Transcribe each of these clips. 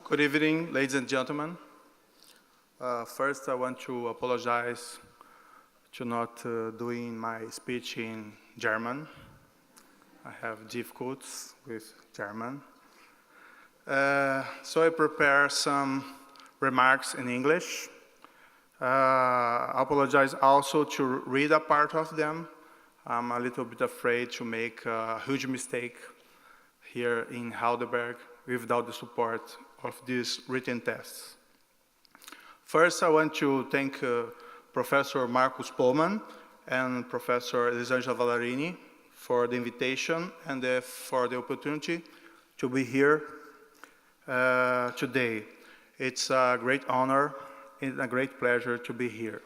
Good evening, ladies and gentlemen. First, I want to apologize to not doing my speech in German. I have difficulties with German. So I prepare some remarks in English. I apologize also to read a part of them. I'm a little bit afraid to make a huge mistake here in Heidelberg without the support of these written tests. First, I want to thank Professor Markus Pohlmann and Professor Elisângela Vallarini for the invitation and for the opportunity to be here today. It's a great honor and a great pleasure to be here.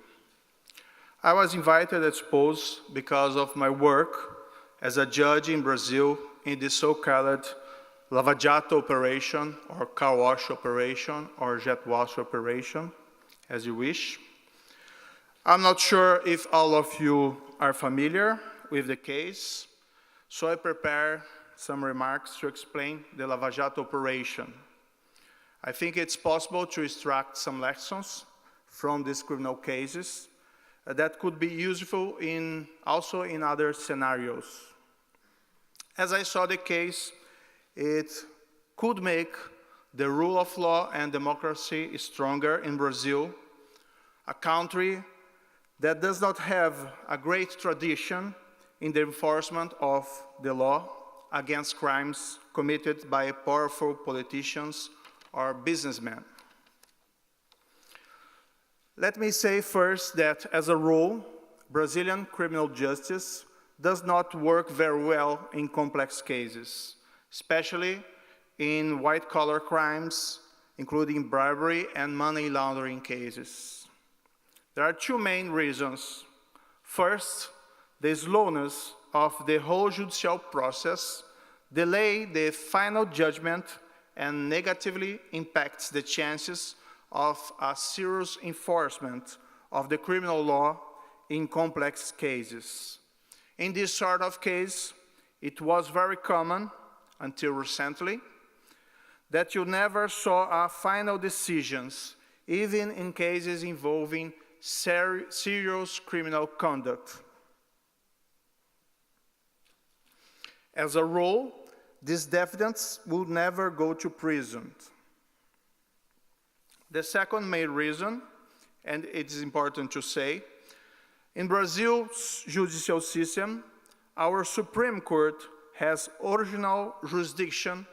I was invited, I suppose, because of my work as a judge in Brazil in the so-called Lava Jato operation, or car wash operation, or jet wash operation, as you wish. I'm not sure if all of you are familiar with the case, so I prepare some remarks to explain the Lava Jato operation. I think it's possible to extract some lessons from these criminal cases that could be useful also in other scenarios. As I saw the case, it could make the rule of law and democracy stronger in Brazil, a country that does not have a great tradition in the enforcement of the law against crimes committed by powerful politicians or businessmen. Let me say first that, as a rule, Brazilian criminal justice does not work very well in complex cases, especially in white-collar crimes, including bribery and money laundering cases. There are two main reasons. First, the slowness of the whole judicial process delays the final judgment and negatively impacts the chances of a serious enforcement of the criminal law in complex cases. In this sort of case, it was very common until recently that you never saw final decisions, even in cases involving serious criminal conduct. As a rule, these defendants would never go to prison. The second main reason, and it is important to say, in Brazil's judicial system, our Supreme Court has original jurisdiction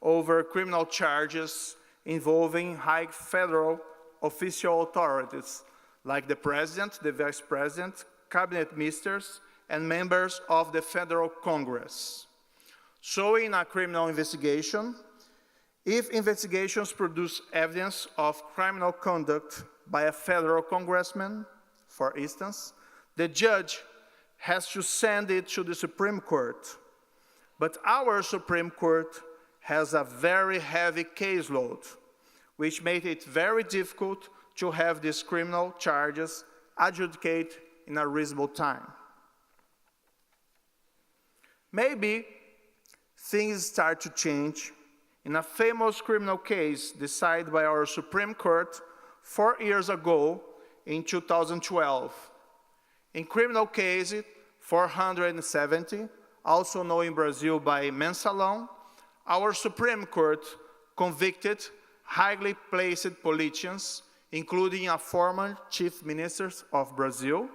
over criminal charges involving high federal official authorities, like the president, the vice president, cabinet ministers, and members of the federal Congress. So in a criminal investigation, if investigations produce evidence of criminal conduct by a federal congressman, for instance, the judge has to send it to the Supreme Court. But our Supreme Court has a very heavy caseload, which made it very difficult to have these criminal charges adjudicated in a reasonable time. Maybe things start to change in a famous criminal case decided by our Supreme Court 4 years ago in 2012. In criminal case 470, also known in Brazil by mensalão, our Supreme Court convicted highly placed politicians, including a former chief minister of Brazil,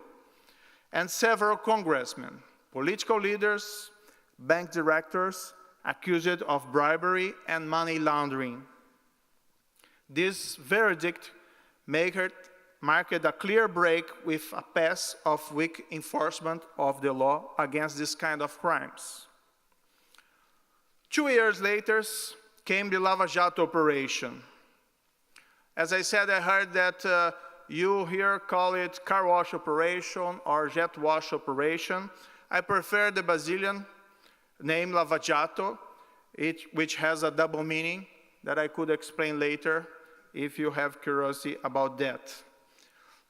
and several congressmen, political leaders, bank directors, accused of bribery and money laundering. This verdict marked a clear break with a past of weak enforcement of the law against this kind of crimes. 2 years later came the Lava Jato operation. As I said, I heard that you here call it car wash operation or jet wash operation. I prefer the Brazilian name Lava Jato, which has a double meaning that I could explain later if you have curiosity about that.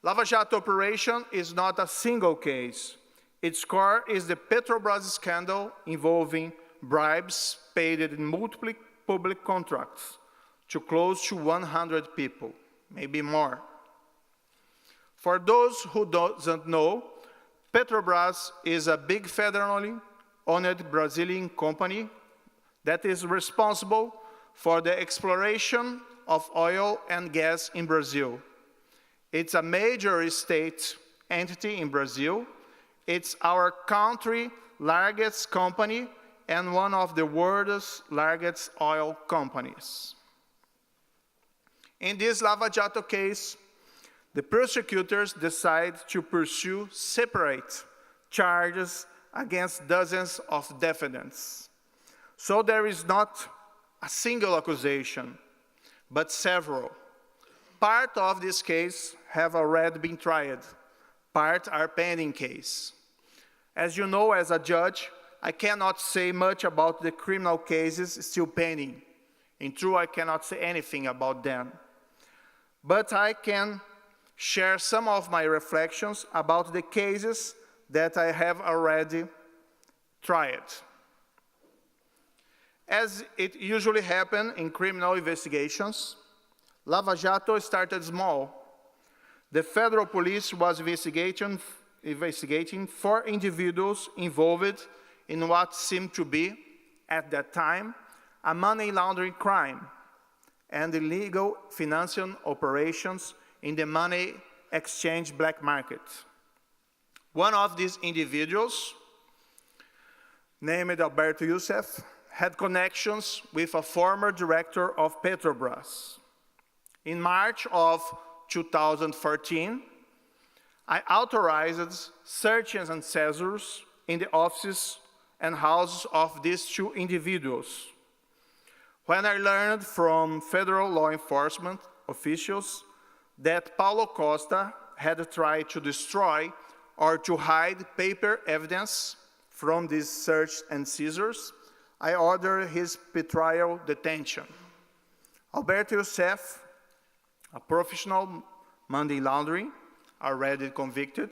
Lava Jato operation is not a single case. Its core is the Petrobras scandal involving bribes paid in multiple public contracts to close to 100 people, maybe more. For those who don't know, Petrobras is a big federally owned Brazilian company that is responsible for the exploration of oil and gas in Brazil. It's a major state entity in Brazil. It's our country's largest company and one of the world's largest oil companies. In this Lava Jato case, the prosecutors decide to pursue separate charges against dozens of defendants. So there is not a single accusation, but several. Part of this case have already been tried. Part are pending case. As you know, as a judge, I cannot say much about the criminal cases still pending. In truth, I cannot say anything about them. But I can share some of my reflections about the cases that I have already tried. As it usually happens in criminal investigations, Lava Jato started small. The federal police was investigating 4 individuals involved in what seemed to be, at that time, a money laundering crime and illegal financial operations in the money exchange black market. One of these individuals, named Alberto Youssef, had connections with a former director of Petrobras. In March of 2014, I authorized searches and seizures in the offices and houses of these 2 individuals. When I learned from federal law enforcement officials that Paulo Costa had tried to destroy or to hide paper evidence from these search and seizures, I ordered his pretrial detention. Alberto Youssef, a professional money laundering, already convicted,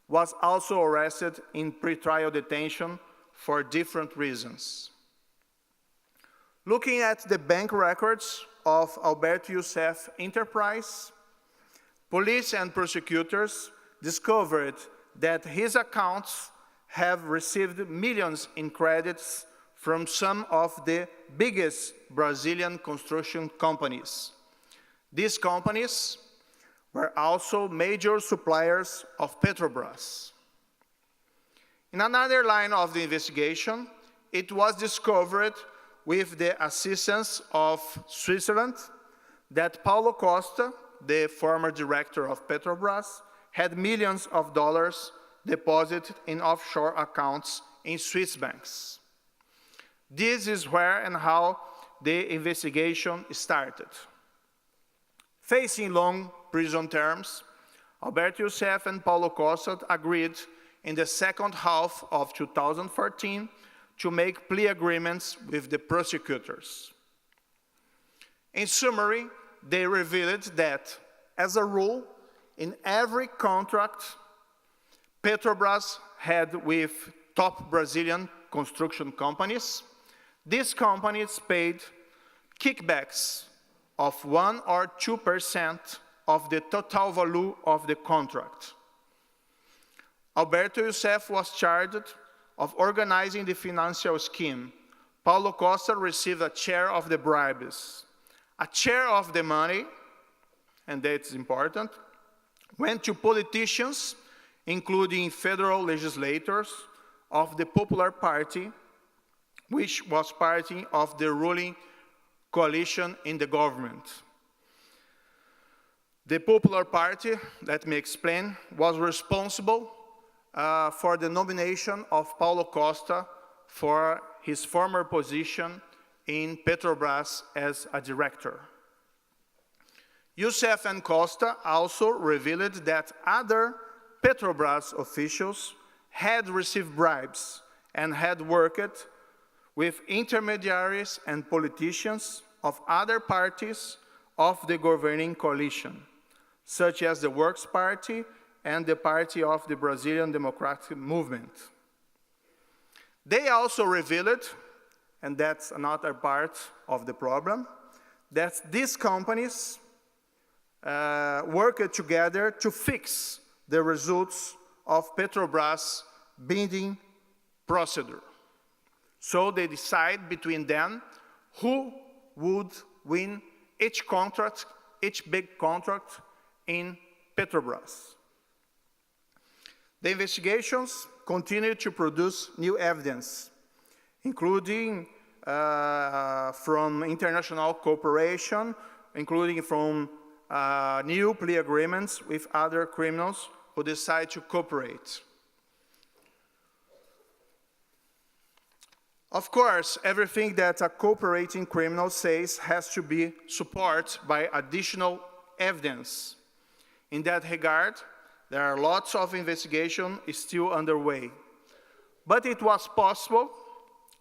was also arrested in pretrial detention for different reasons. Looking at the bank records of Alberto Youssef's enterprise, police and prosecutors discovered that his accounts have received millions in credits from some of the biggest Brazilian construction companies. These companies were also major suppliers of Petrobras. In another line of the investigation, it was discovered with the assistance of Switzerland that Paulo Costa, the former director of Petrobras, had millions of dollars deposited in offshore accounts in Swiss banks. This is where and how the investigation started. Facing long prison terms, Alberto Youssef and Paulo Costa agreed in the second half of 2014 to make plea agreements with the prosecutors. In summary, they revealed that, as a rule, in every contract Petrobras had with top Brazilian construction companies, these companies paid kickbacks of 1 or 2% of the total value of the contract. Alberto Youssef was charged of organizing the financial scheme. Paulo Costa received a share of the bribes. A share of the money, and that's important, went to politicians, including federal legislators of the Popular Party, which was part of the ruling coalition in the government. The Popular Party, let me explain, was responsible for the nomination of Paulo Costa for his former position in Petrobras as a director. Youssef and Costa also revealed that other Petrobras officials had received bribes and had worked with intermediaries and politicians of other parties of the governing coalition, such as the Works Party and the Party of the Brazilian Democratic Movement. They also revealed, and that's another part of the problem, that these companies worked together to fix the results of Petrobras bidding procedure. So they decide between them who would win each big contract in Petrobras. The investigations continue to produce new evidence, including from international cooperation, including from new plea agreements with other criminals who decide to cooperate. Of course, everything that a cooperating criminal says has to be supported by additional evidence. In that regard, there are lots of investigation still underway. But it was possible,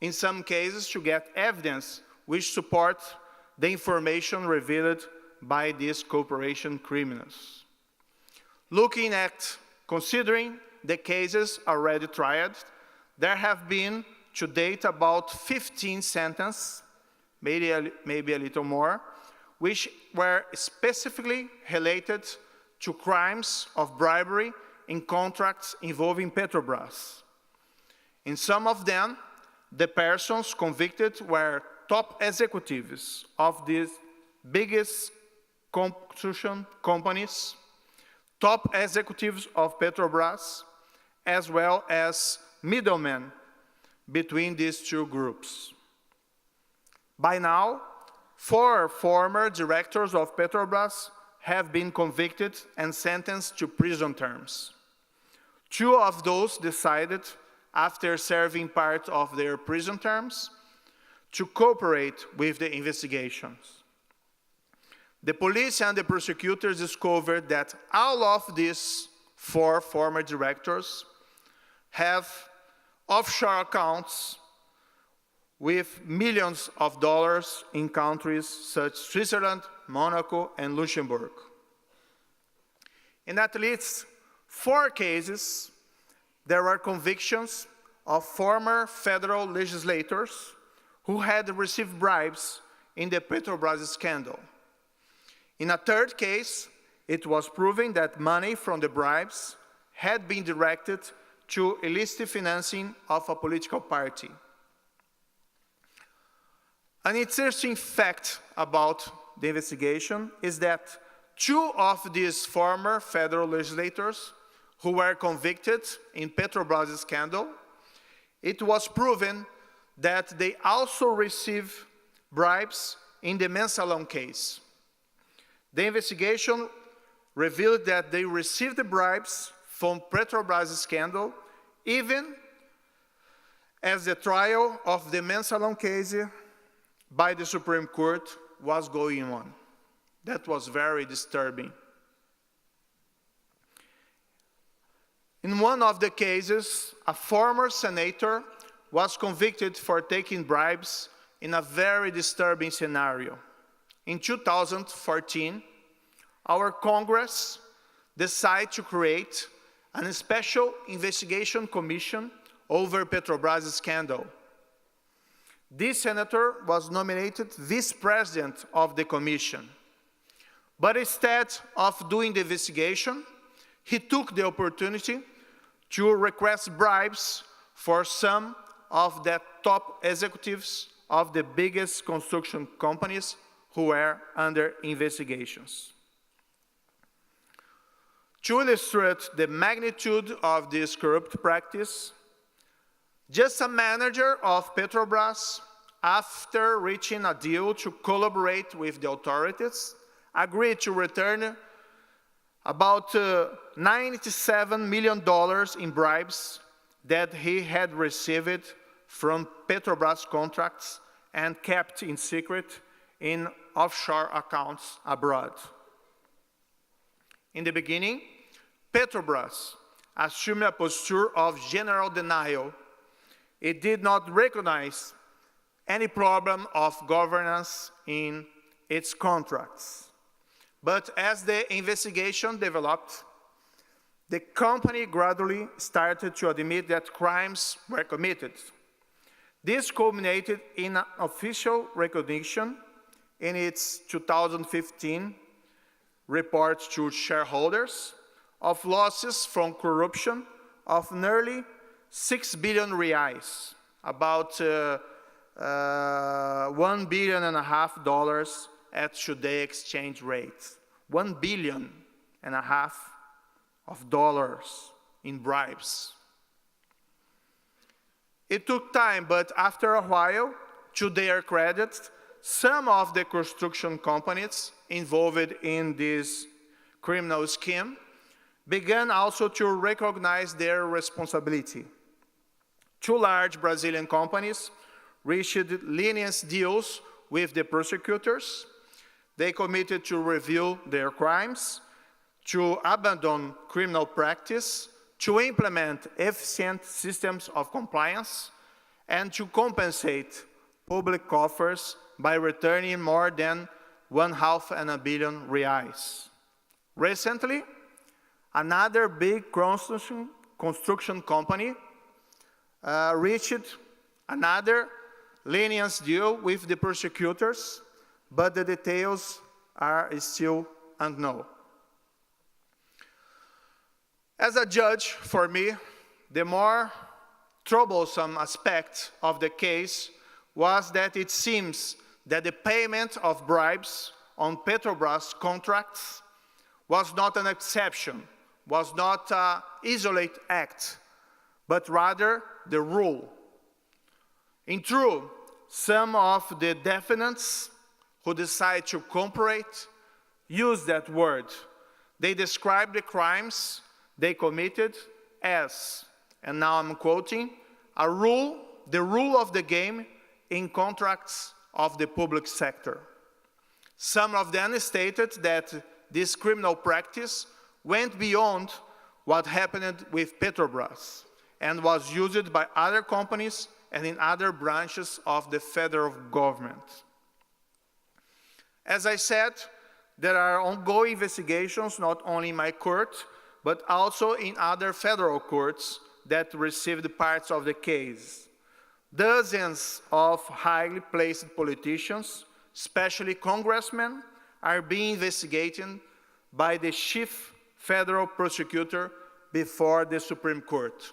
in some cases, to get evidence which support the information revealed by these cooperation criminals. Considering the cases already tried, there have been to date about 15 sentences, maybe a little more, which were specifically related to crimes of bribery in contracts involving Petrobras. In some of them, the persons convicted were top executives of these biggest construction companies, top executives of Petrobras, as well as middlemen between these two groups. By now, 4 former directors of Petrobras have been convicted and sentenced to prison terms. 2 of those decided, after serving part of their prison terms, to cooperate with the investigations. The police and the prosecutors discovered that all of these 4 former directors have offshore accounts with millions of dollars in countries such as Switzerland, Monaco, and Luxembourg. In at least 4 cases, there were convictions of former federal legislators who had received bribes in the Petrobras scandal. In a 3rd case, it was proven that money from the bribes had been directed to illicit financing of a political party. An interesting fact about the investigation is that 2 of these former federal legislators who were convicted in Petrobras scandal, it was proven that they also received bribes in the Mensalão case. The investigation revealed that they received the bribes from Petrobras scandal, even as the trial of the Mensalão case by the Supreme Court was going on. That was very disturbing. In one of the cases, a former senator was convicted for taking bribes in a very disturbing scenario. In 2014, our Congress decided to create a special investigation commission over Petrobras scandal. This senator was nominated vice president of the commission. But instead of doing the investigation, he took the opportunity to request bribes for some of the top executives of the biggest construction companies who were under investigations. To illustrate the magnitude of this corrupt practice, just a manager of Petrobras, after reaching a deal to collaborate with the authorities, agreed to return about $97 million in bribes that he had received from Petrobras contracts and kept in secret in offshore accounts abroad. In the beginning, Petrobras assumed a posture of general denial. It did not recognize any problem of governance in its contracts. But as the investigation developed, the company gradually started to admit that crimes were committed. This culminated in an official recognition in its 2015 report to shareholders of losses from corruption of nearly 6 billion reais, about $1.5 billion at today's exchange rate. $1.5 billion in bribes. It took time, but after a while, to their credit, some of the construction companies involved in this criminal scheme began also to recognize their responsibility. Two large Brazilian companies reached lenient deals with the prosecutors. They committed to review their crimes, to abandon criminal practice, to implement efficient systems of compliance, and to compensate public coffers by returning more than $500 million reais. Recently, another big construction company reached another lenient deal with the prosecutors, but the details are still unknown. As a judge, for me, the more troublesome aspect of the case was that it seems that the payment of bribes on Petrobras contracts was not an exception, was not an isolated act, but rather the rule. In truth, some of the defendants who decide to cooperate use that word. They describe the crimes they committed as, and now I'm quoting, the rule of the game in contracts of the public sector. Some of them stated that this criminal practice went beyond what happened with Petrobras and was used by other companies and in other branches of the federal government. As I said, there are ongoing investigations not only in my court, but also in other federal courts that received parts of the case. Dozens of highly placed politicians, especially congressmen, are being investigated by the chief federal prosecutor before the Supreme Court.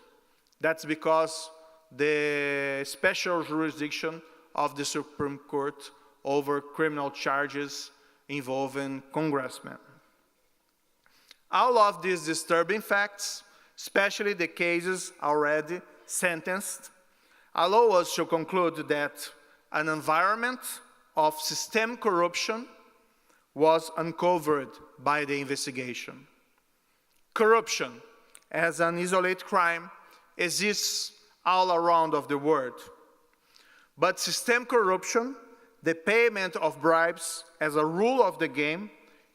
That's because the special jurisdiction of the Supreme Court over criminal charges involving congressmen. All of these disturbing facts, especially the cases already sentenced, allow us to conclude that an environment of systemic corruption was uncovered by the investigation. Corruption, as an isolated crime, exists all around of the world. But systemic corruption, the payment of bribes as a rule of the game,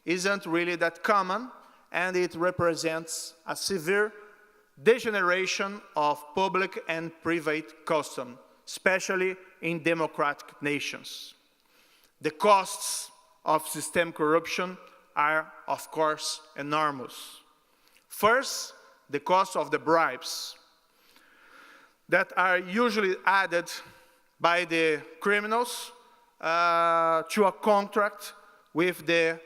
isn't really that common, and it represents a severe degeneration of public and private custom, especially in democratic nations. The costs of systemic corruption are, of course, enormous. First, the cost of the bribes that are usually added by the criminals to a contract with the,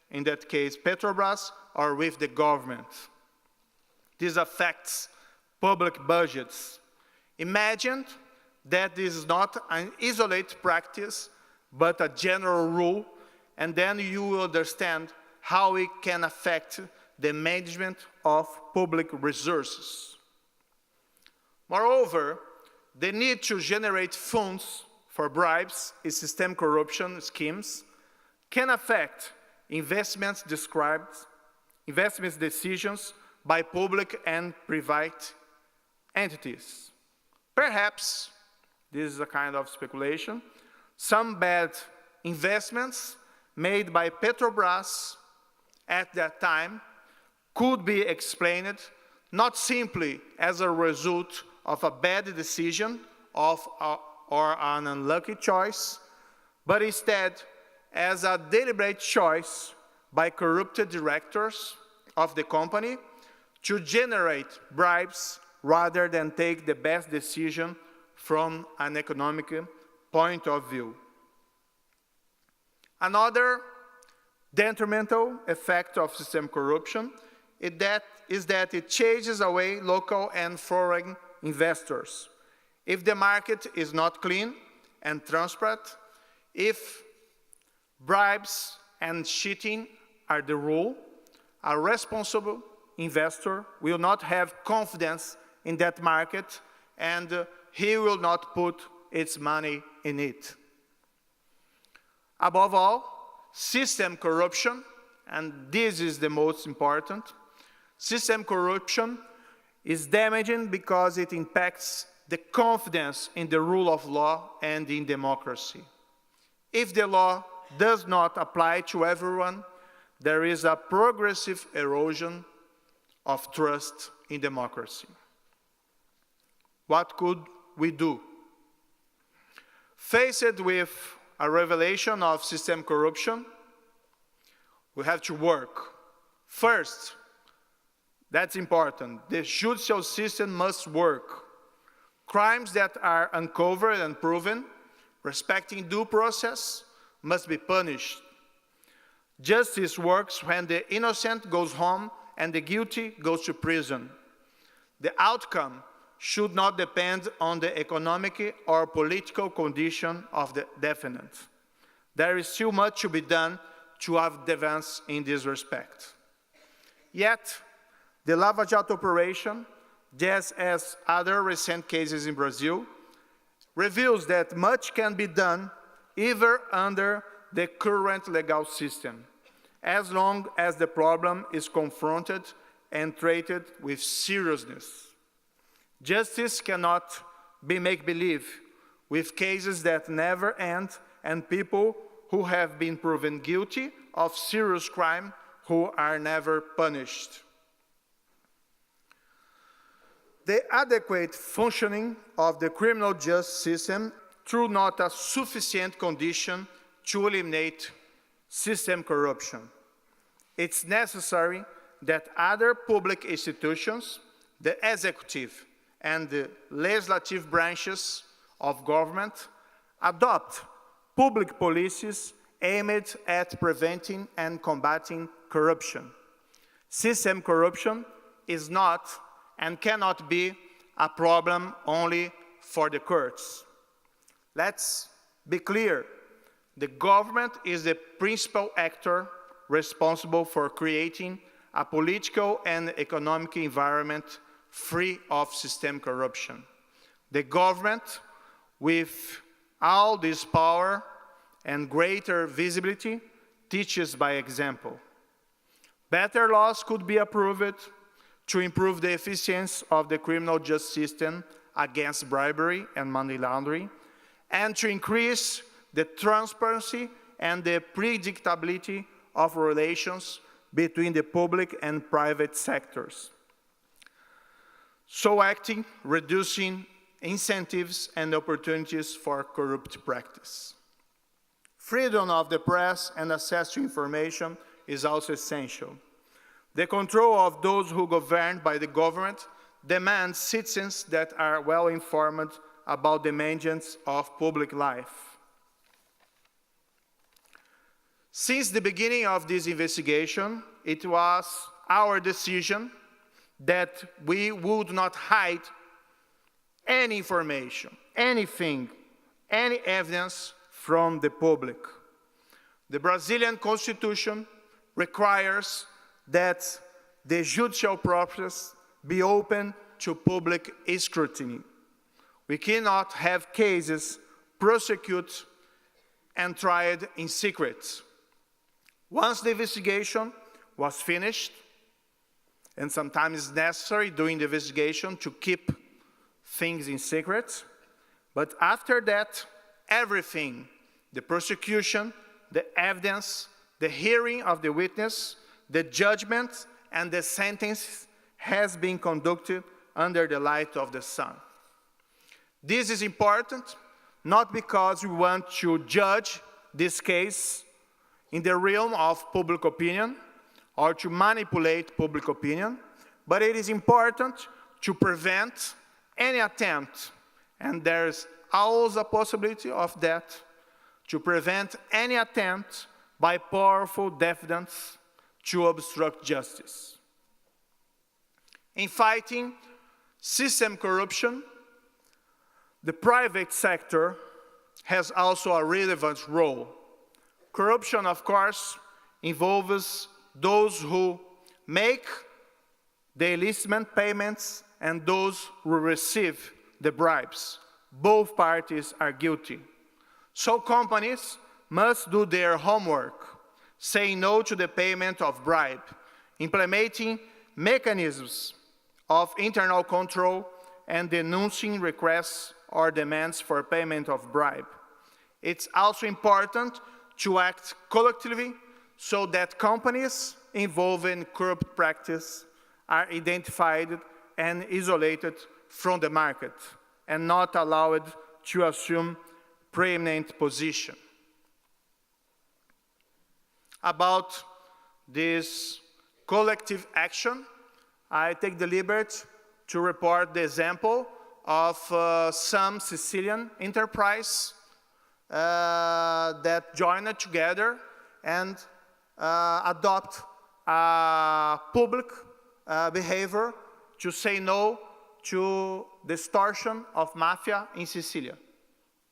in that case, Petrobras, or with the government. This affects public budgets. Imagine that this is not an isolated practice, but a general rule, and then you will understand how it can affect the management of public resources. Moreover, the need to generate funds for bribes in systemic corruption schemes can affect investment decisions by public and private entities. Perhaps, this is a kind of speculation, some bad investments made by Petrobras at that time could be explained not simply as a result of a bad decision or an unlucky choice, but instead as a deliberate choice by corrupted directors of the company to generate bribes rather than take the best decision from an economic point of view. Another detrimental effect of system corruption is that it chases away local and foreign investors. If the market is not clean and transparent, if bribes and cheating are the rule, a responsible investor will not have confidence in that market and he will not put its money in it. Above all, system corruption, and this is the most important, system corruption is damaging because it impacts the confidence in the rule of law and in democracy. If the law does not apply to everyone, there is a progressive erosion of trust in democracy. What could we do? Faced with a revelation of system corruption, we have to work. First, that's important, the judicial system must work. Crimes that are uncovered and proven, respecting due process, must be punished. Justice works when the innocent goes home and the guilty goes to prison. The outcome should not depend on the economic or political condition of the defendant. There is still much to be done to advance in this respect. Yet, the Lava Jato operation, just as other recent cases in Brazil, reveals that much can be done even under the current legal system, as long as the problem is confronted and treated with seriousness. Justice cannot be make-believe with cases that never end and people who have been proven guilty of serious crime who are never punished. The adequate functioning of the criminal justice system through not a sufficient condition to eliminate system corruption. It's necessary that other public institutions, the executive and the legislative branches of government, adopt public policies aimed at preventing and combating corruption. System corruption is not and cannot be a problem only for the courts. Let's be clear. The government is the principal actor responsible for creating a political and economic environment free of system corruption. The government, with all this power and greater visibility, teaches by example. Better laws could be approved to improve the efficiency of the criminal justice system against bribery and money laundering, and to increase the transparency and the predictability of relations between the public and private sectors. So acting, reducing incentives and opportunities for corrupt practice. Freedom of the press and access to information is also essential. The control of those who govern by the government demands citizens that are well informed about the mandates of public life. Since the beginning of this investigation, it was our decision that we would not hide any information, anything, any evidence from the public. The Brazilian Constitution requires that the judicial process be open to public scrutiny. We cannot have cases prosecuted and tried in secret. Once the investigation was finished, and sometimes it's necessary during the investigation to keep things in secret, but after that, everything, the prosecution, the evidence, the hearing of the witness, the judgment, and the sentence has been conducted under the light of the sun. This is important, not because we want to judge this case in the realm of public opinion or to manipulate public opinion, but it is important to prevent any attempt, and there's always a possibility of that, to prevent any attempt by powerful defendants to obstruct justice. In fighting system corruption, the private sector has also a relevant role. Corruption, of course, involves those who make the illicit payments and those who receive the bribes. Both parties are guilty. So companies must do their homework, saying no to the payment of bribe, implementing mechanisms of internal control, and denouncing requests or demands for payment of bribe. It's also important to act collectively so that companies involved in corrupt practice are identified and isolated from the market and not allowed to assume preeminent position. About this collective action, I take the liberty to report the example of some Sicilian enterprise that joined together and adopt a public behavior to say no to the extortion of mafia in Sicily.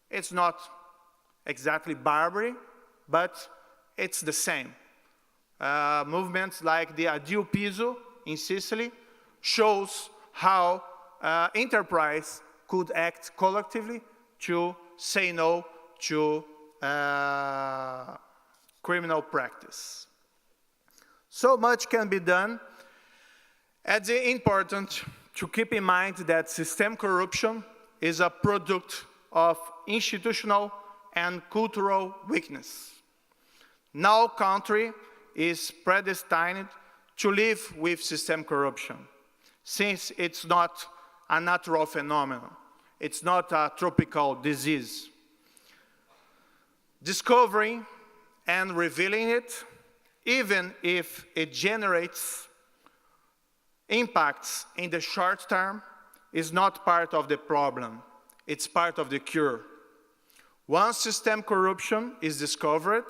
It's not exactly barbary, but it's the same. Movements like the Addio Piso in Sicily shows how enterprise could act collectively to say no to criminal practice. So much can be done. It's important to keep in mind that system corruption is a product of institutional and cultural weakness. No country is predestined to live with system corruption, since it's not a natural phenomenon. It's not a tropical disease. Discovering and revealing it, even if it generates impacts in the short term, is not part of the problem. It's part of the cure. Once system corruption is discovered,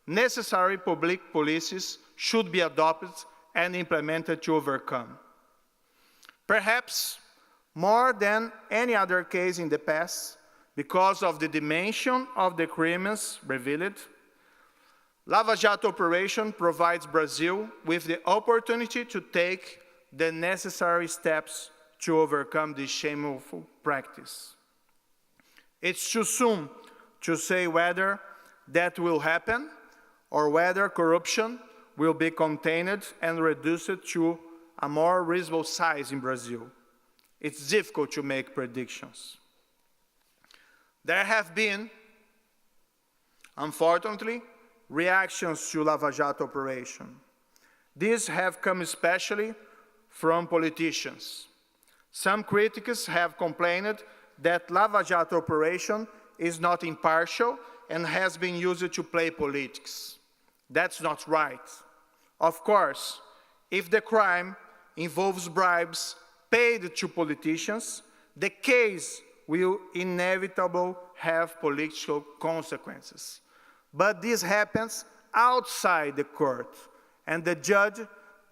necessary public policies should be adopted and implemented to overcome. Perhaps more than any other case in the past, because of the dimension of the crimes revealed, Lava Jato operation provides Brazil with the opportunity to take the necessary steps to overcome this shameful practice. It's too soon to say whether that will happen or whether corruption will be contained and reduced to a more reasonable size in Brazil. It's difficult to make predictions. There have been, unfortunately, reactions to Lava Jato operation. These have come especially from politicians. Some critics have complained that Lava Jato operation is not impartial and has been used to play politics. That's not right. Of course, if the crime involves bribes paid to politicians, the case will inevitably have political consequences. But this happens outside the court, and the judge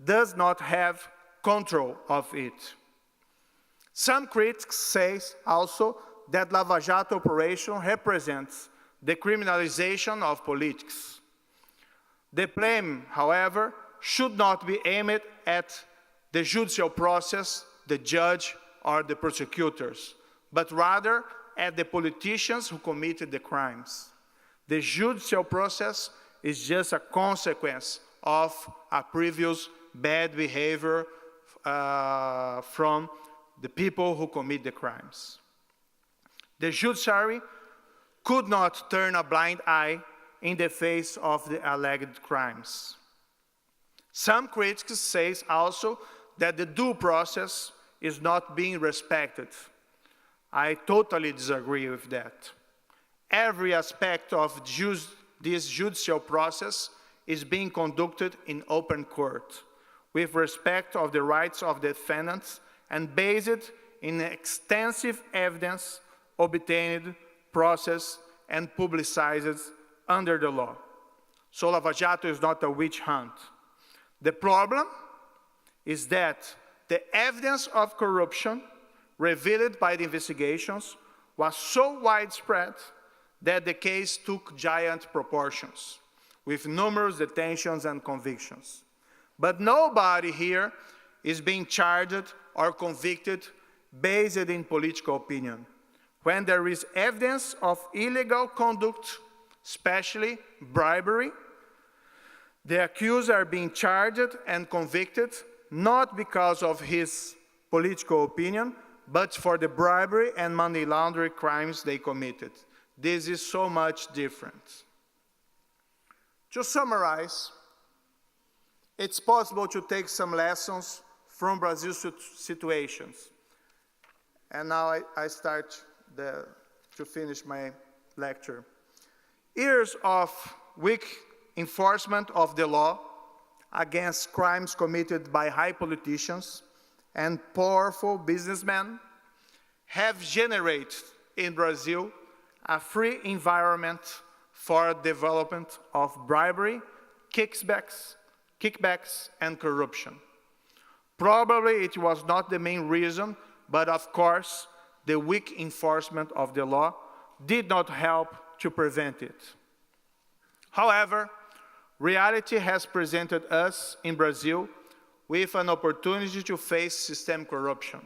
does not have control of it. Some critics say also that Lava Jato operation represents the criminalization of politics. The blame, however, should not be aimed at the judicial process, the judge, or the prosecutors, but rather at the politicians who committed the crimes. The judicial process is just a consequence of a previous bad behavior from the people who commit the crimes. The judiciary could not turn a blind eye in the face of the alleged crimes. Some critics say also that the due process is not being respected. I totally disagree with that. Every aspect of this judicial process is being conducted in open court, with respect of the rights of the defendants and based in extensive evidence obtained, processed, and publicized under the law. So Lava Jato is not a witch hunt. The problem is that the evidence of corruption revealed by the investigations was so widespread that the case took giant proportions, with numerous detentions and convictions. But nobody here is being charged or convicted based in political opinion. When there is evidence of illegal conduct, especially bribery, the accused are being charged and convicted not because of his political opinion, but for the bribery and money laundering crimes they committed. This is so much different. To summarize, it's possible to take some lessons from Brazil's situations. And now I start to finish my lecture. Years of weak enforcement of the law against crimes committed by high politicians and powerful businessmen have generated in Brazil a free environment for development of bribery, kickbacks, and corruption. Probably it was not the main reason, but of course, the weak enforcement of the law did not help to prevent it. However, reality has presented us in Brazil with an opportunity to face systemic corruption.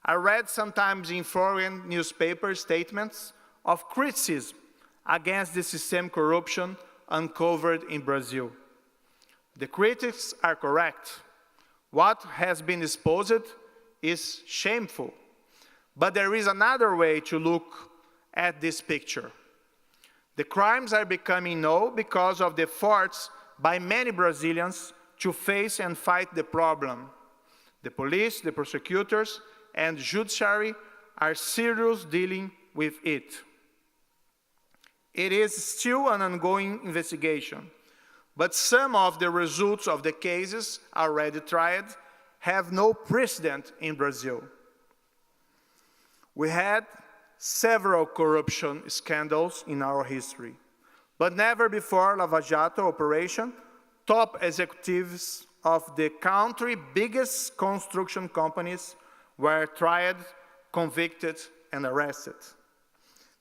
I read sometimes in foreign newspaper statements of criticism against the systemic corruption uncovered in Brazil. The critics are correct. What has been exposed is shameful. But there is another way to look at this picture. The crimes are becoming known because of the efforts by many Brazilians to face and fight the problem. The police, the prosecutors, and judiciary are seriously dealing with it. It is still an ongoing investigation, but some of the results of the cases already tried have no precedent in Brazil. We had several corruption scandals in our history, but never before Lava Jato operation, top executives of the country's biggest construction companies were tried, convicted, and arrested.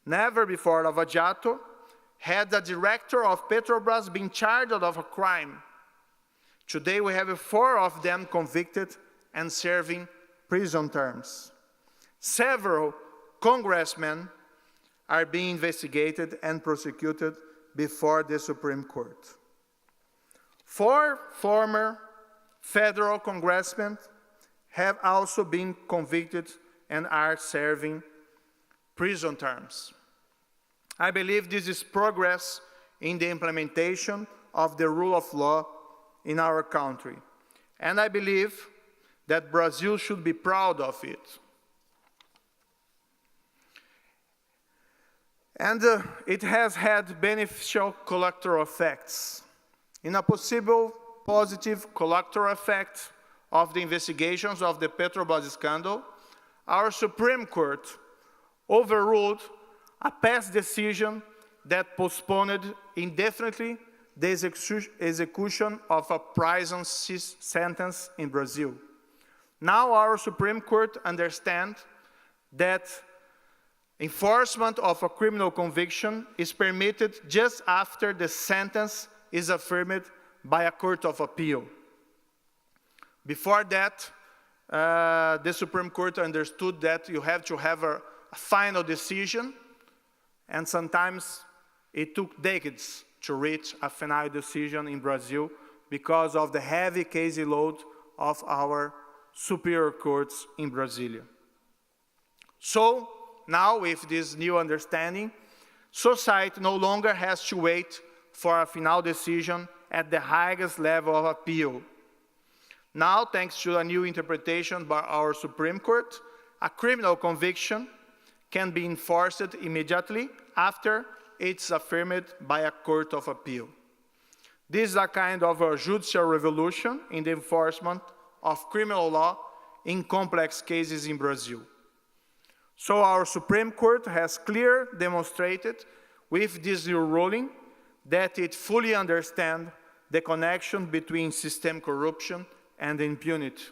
Never before Lava Jato had the director of Petrobras been charged of a crime. Today we have 4 of them convicted and serving prison terms. Several congressmen are being investigated and prosecuted before the Supreme Court. 4 former federal congressmen have also been convicted and are serving prison terms. I believe this is progress in the implementation of the rule of law in our country, and I believe that Brazil should be proud of it. And it has had beneficial collateral effects. In a possible positive collateral effect of the investigations of the Petrobras scandal, our Supreme Court overruled a past decision that postponed indefinitely the execution of a prison sentence in Brazil. Now our Supreme Court understands that enforcement of a criminal conviction is permitted just after the sentence is affirmed by a court of appeal. Before that, the Supreme Court understood that you have to have a final decision, and sometimes it took decades to reach a final decision in Brazil because of the heavy case load of our superior courts in Brasilia. So, now with this new understanding, society no longer has to wait for a final decision at the highest level of appeal. Now, thanks to a new interpretation by our Supreme Court, a criminal conviction can be enforced immediately after it's affirmed by a court of appeal. This is a kind of a judicial revolution in the enforcement of criminal law in complex cases in Brazil. So our Supreme Court has clearly demonstrated with this new ruling that it fully understands the connection between system corruption and impunity.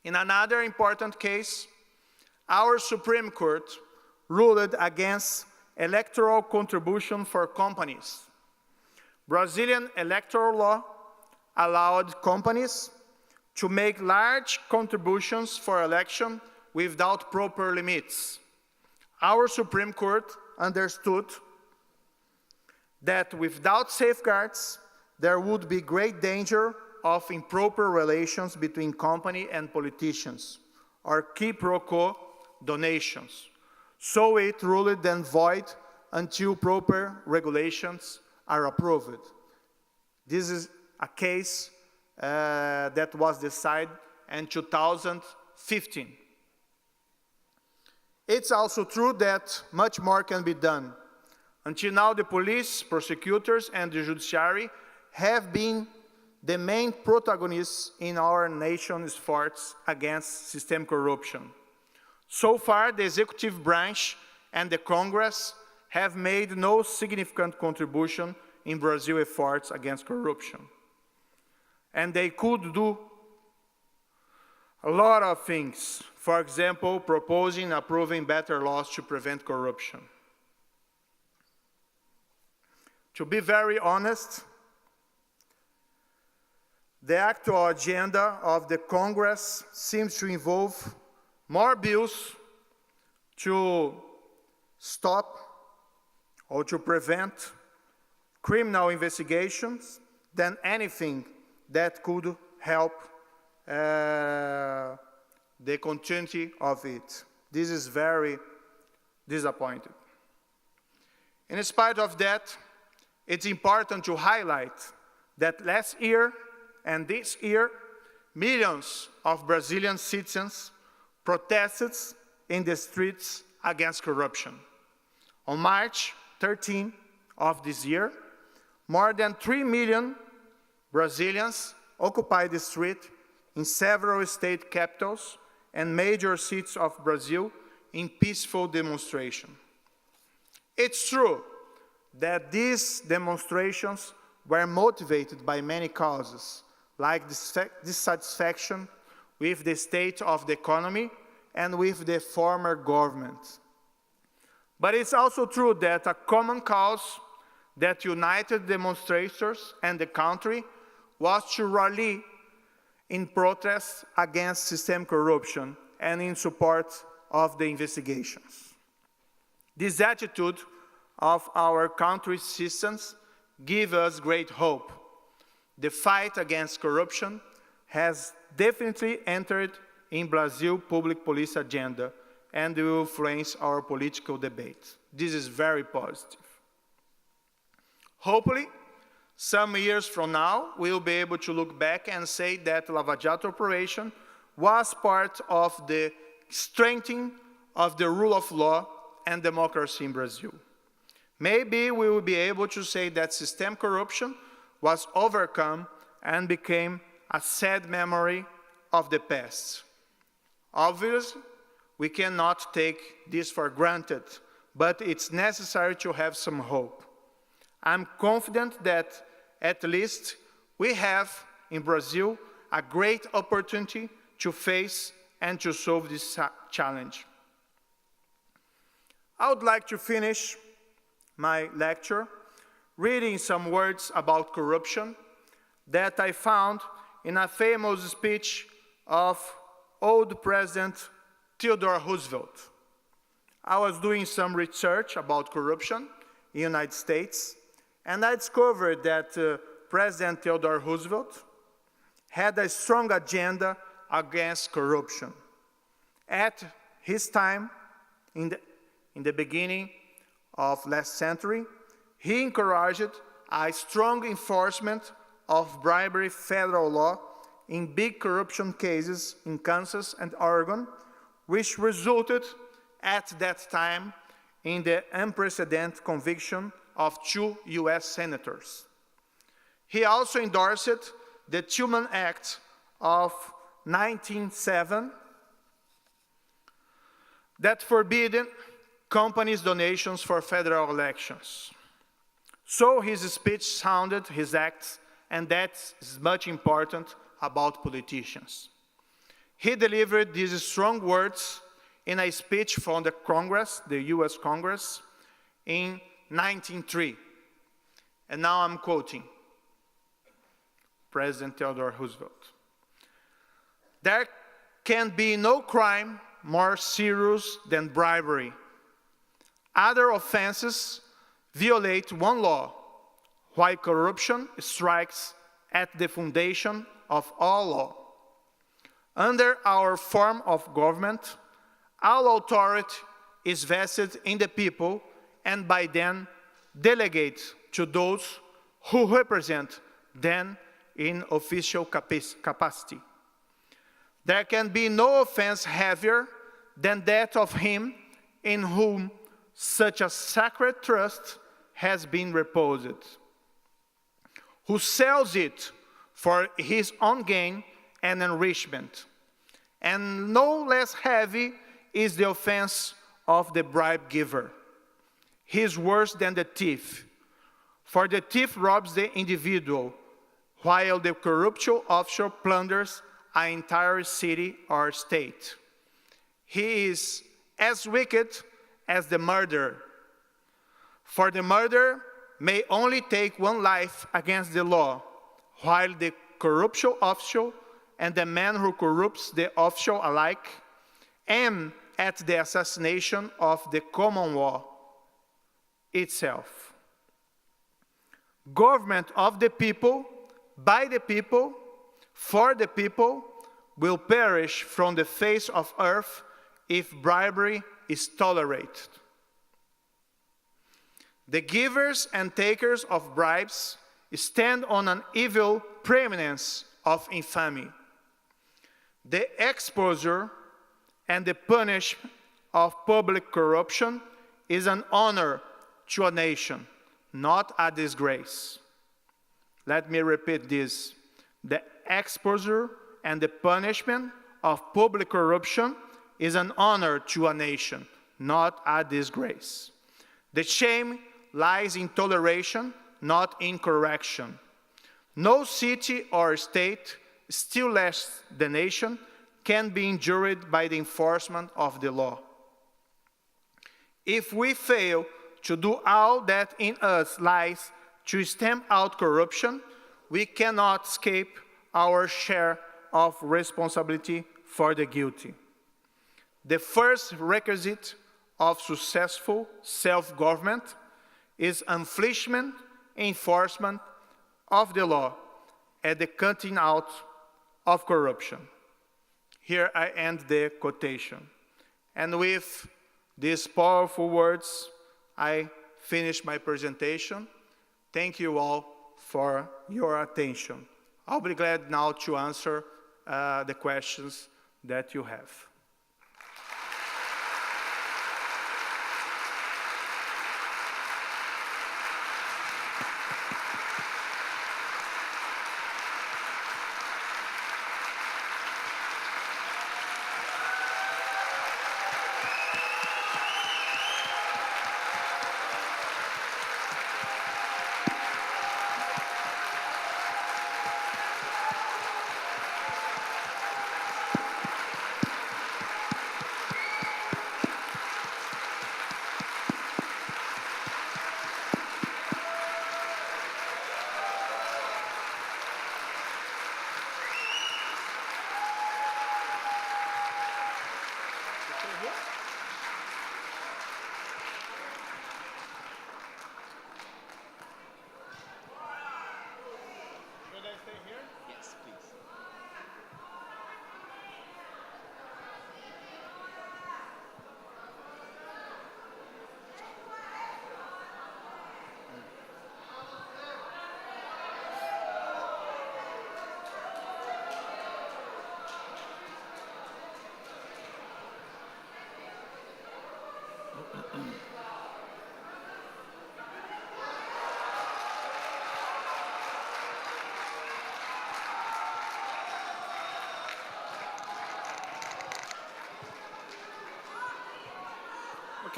In another important case, our Supreme Court ruled against electoral contribution for companies. Brazilian electoral law allowed companies to make large contributions for election without proper limits. Our Supreme Court understood that without safeguards, there would be great danger of improper relations between company and politicians, or quid pro quo donations. So it ruled them void until proper regulations are approved. This is a case that was decided in 2015. It's also true that much more can be done. Until now, the police, prosecutors, and the judiciary have been the main protagonists in our nation's efforts against system corruption. So far, the executive branch and the Congress have made no significant contribution in Brazil's efforts against corruption. And they could do a lot of things. For example, proposing and approving better laws to prevent corruption. To be very honest, the actual agenda of the Congress seems to involve more bills to stop or to prevent criminal investigations than anything that could help the continuity of it. This is very disappointing. In spite of that, it's important to highlight that last year and this year, millions of Brazilian citizens protested in the streets against corruption. On March 13 of this year, more than 3 million Brazilians occupied the street in several state capitals and major cities of Brazil in peaceful demonstration. It's true that these demonstrations were motivated by many causes, like dissatisfaction with the state of the economy and with the former government. But it's also true that a common cause that united demonstrators and the country was to rally in protest against system corruption and in support of the investigations. This attitude of our country's citizens gives us great hope. The fight against corruption has definitely entered in Brazil's public policy agenda and will influence our political debate. This is very positive. Hopefully, some years from now, we'll be able to look back and say that Lava Jato operation was part of the strengthening of the rule of law and democracy in Brazil. Maybe we will be able to say that system corruption was overcome and became a sad memory of the past. Obviously, we cannot take this for granted, but it's necessary to have some hope. I'm confident that at least we have in Brazil a great opportunity to face and to solve this challenge. I would like to finish my lecture reading some words about corruption that I found in a famous speech of old President Theodore Roosevelt. I was doing some research about corruption in the United States, and I discovered that President Theodore Roosevelt had a strong agenda against corruption. At his time, in the beginning of last century, he encouraged a strong enforcement of bribery federal law in big corruption cases in Kansas and Oregon, which resulted at that time in the unprecedented conviction of 2 US senators. He also endorsed the Pohlmann Act of 1907 that forbid companies' donations for federal elections. So his speech sounded his acts, and that is much important about politicians. He delivered these strong words in a speech from the Congress, the US Congress, in 1903. And now I'm quoting President Theodore Roosevelt. There can be no crime more serious than bribery. Other offenses violate one law, while corruption strikes at the foundation of all law. Under our form of government, all authority is vested in the people and by them delegated to those who represent them in official capacity. There can be no offense heavier than that of him in whom such a sacred trust has been reposed, who sells it for his own gain and enrichment. And no less heavy is the offense of the bribe giver. He is worse than the thief, for the thief robs the individual, while the corruption official plunders an entire city or state. He is as wicked as the murderer, for the murderer may only take one life against the law, while the corruption official and the man who corrupts the official alike aim at the assassination of the common law itself. Government of the people, by the people, for the people, will perish from the face of earth if bribery is tolerated. The givers and takers of bribes stand on an evil preeminence of infamy. The exposure and the punishment of public corruption is an honor to a nation, not a disgrace. Let me repeat this. The exposure and the punishment of public corruption is an honor to a nation, not a disgrace. The shame lies in toleration, not in correction. No city or state, still less the nation, can be injured by the enforcement of the law. If we fail to do all that in us lies to stamp out corruption, we cannot escape our share of responsibility for the guilty. The first requisite of successful self-government is infringement, enforcement of the law, and the cutting out of corruption. Here I end the quotation. And with these powerful words, I finish my presentation. Thank you all for your attention. I'll be glad now to answer the questions that you have.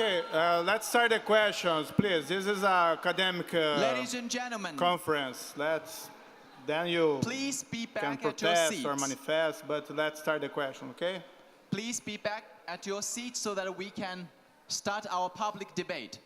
Okay, let's start the questions, please. This is an academic Ladies and gentlemen, conference. Then you please be can back at your protest seats. or manifest, but let's start the question, okay? Please be back at your seats so that we can start our public debate.